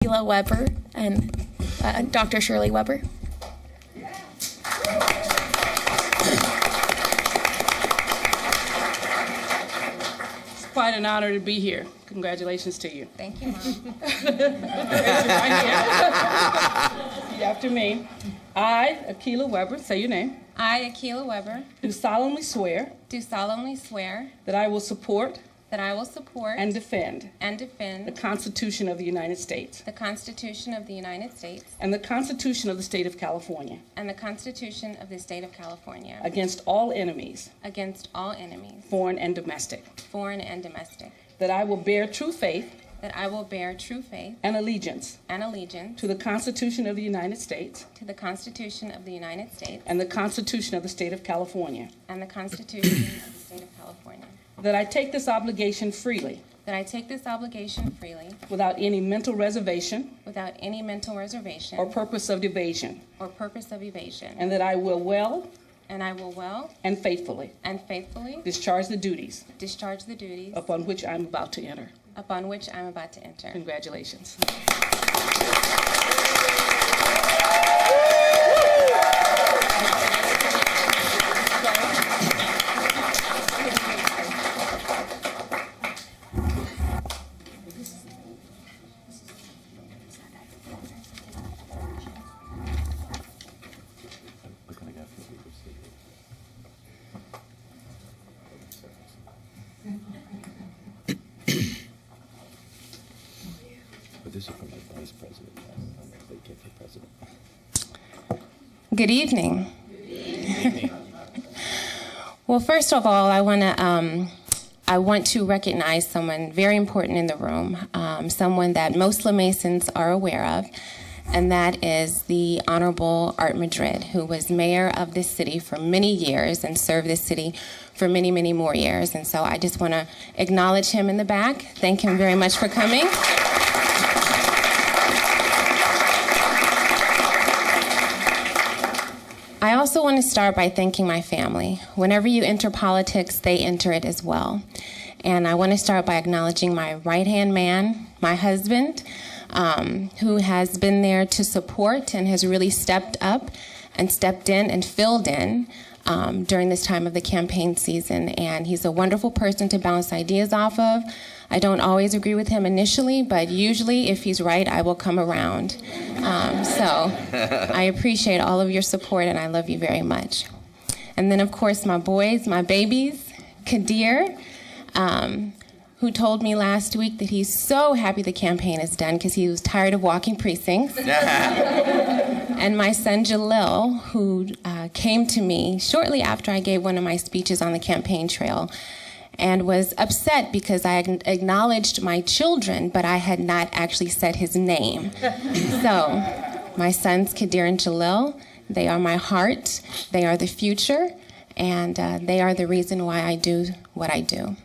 Akilah Weber and Dr. Shirley Weber. It's quite an honor to be here. Congratulations to you. Thank you, Mom. Repeat after me. I, Akilah Weber, say your name, I, Akilah Weber, do solemnly swear do solemnly swear that I will support that I will support and defend and the defend Constitution of the United States the Constitution of the United States and the Constitution of the State of California and the Constitution of the State of California against all enemies, against all enemies, foreign and domestic, foreign and domestic, that I will bear true faith that I will bear true faith and allegiance and allegiance to the Constitution of the United States to the Constitution of the United States and the Constitution of the State of California, and the Constitution of the State of California, that I take this obligation freely that I take this obligation freely without any mental reservation without any mental reservation or purpose of evasion, or purpose of evasion, and that I will well and I will well and faithfully and faithfully discharge the duties discharge the duties upon which I am about to enter. upon which I am about to enter. Congratulations. But this is from the vice president. I don't know if they get the president. Good evening. Well, first of all, I want to recognize someone very important in the room, someone that most La Masons are aware of, and that is the Honorable Art Madrid, who was mayor of this city for many years and served this city for many, many more years. And so I just want to acknowledge him in the back. Thank him very much for coming. I also want to start by thanking my family. Whenever you enter politics, they enter it as well. And I want to start by acknowledging my right-hand man, my husband, who has been there to support and has really stepped up and stepped in and filled in during this time of the campaign season. And he's a wonderful person to bounce ideas off of. I don't always agree with him initially, but usually if he's right, I will come around. So I appreciate all of your support, and I love you very much. And then, of course, my boys, my babies, Kadir, who told me last week that he's so happy the campaign is done because he was tired of walking precincts. And my son, Jalil, who came to me shortly after I gave one of my speeches on the campaign trail and was upset because I acknowledged my children, but I had not actually said his name. So my sons, Kadir and Jalil, they are my heart, they are the future, and they are the reason why I do what I do.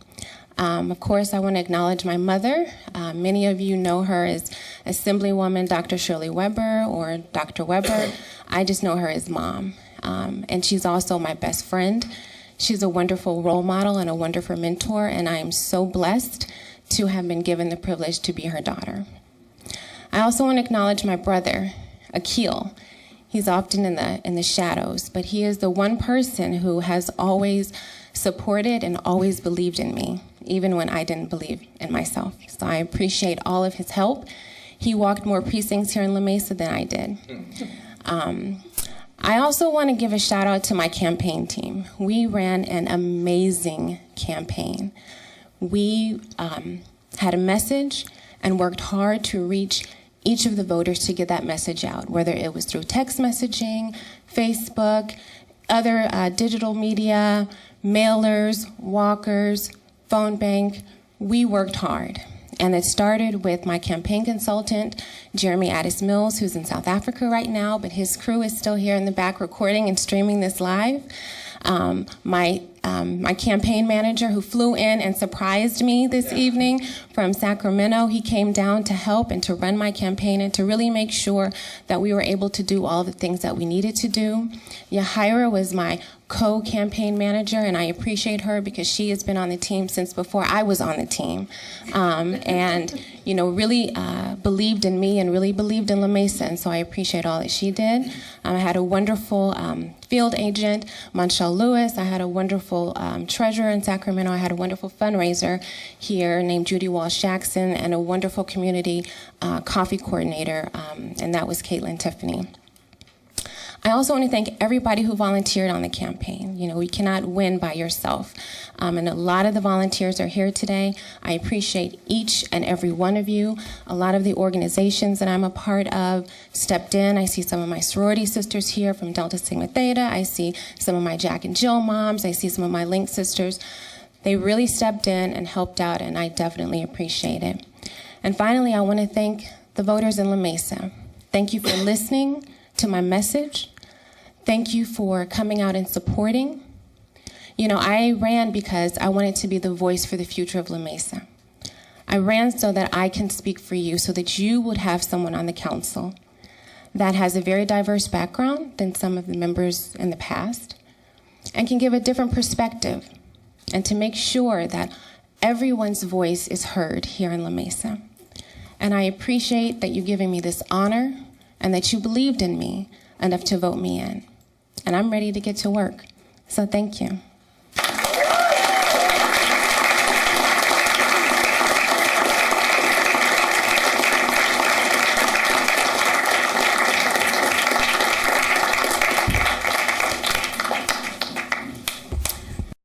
Of course, I want to acknowledge my mother. Many of you know her as Assemblywoman Dr. Shirley Weber or Dr. Weber. I just know her as Mom. And she's also my best friend. She's a wonderful role model and a wonderful mentor, and I am so blessed to have been given the privilege to be her daughter. I also want to acknowledge my brother, Akilah. He's often in the shadows, but he is the one person who has always supported and always believed in me, even when I didn't believe in myself. So I appreciate all of his help. He walked more precincts here in La Mesa than I did. I also want to give a shout out to my campaign team. We ran an amazing campaign. We had a message and worked hard to reach each of the voters to get that message out, whether it was through text messaging, Facebook, other digital media, mailers, walkers, phone bank. We worked hard. And it started with my campaign consultant, Jeremy Addis Mills, who's in South Africa right now, but his crew is still here in the back recording and streaming this live. My campaign manager who flew in and surprised me this evening from Sacramento, he came down to help and to run my campaign and to really make sure that we were able to do all the things that we needed to do. Yahira was my co-campaign manager, and I appreciate her because she has been on the team since before I was on the team, and really believed in me and really believed in La Mesa, and so I appreciate all that she did. I had a wonderful field agent, Monshell Lewis. I had a wonderful treasurer in Sacramento. I had a wonderful fundraiser here named Judy Walsh-Jackson, and a wonderful community coffee coordinator, and that was Caitlin Tiffany. I also want to thank everybody who volunteered on the campaign. We cannot win by yourself. And a lot of the volunteers are here today. I appreciate each and every one of you. A lot of the organizations that I'm a part of stepped in. I see some of my sorority sisters here from Delta Sigma Theta. I see some of my Jack and Jill moms. I see some of my Link sisters. They really stepped in and helped out, and I definitely appreciate it. And finally, I want to thank the voters in La Mesa. Thank you for listening to my message. Thank you for coming out and supporting. I ran because I wanted to be the voice for the future of La Mesa. I ran so that I can speak for you, so that you would have someone on the council that has a very diverse background than some of the members in the past and can give a different perspective, and to make sure that everyone's voice is heard here in La Mesa. And I appreciate that you're giving me this honor and that you believed in me enough to vote me in. And I'm ready to get to work. So thank you.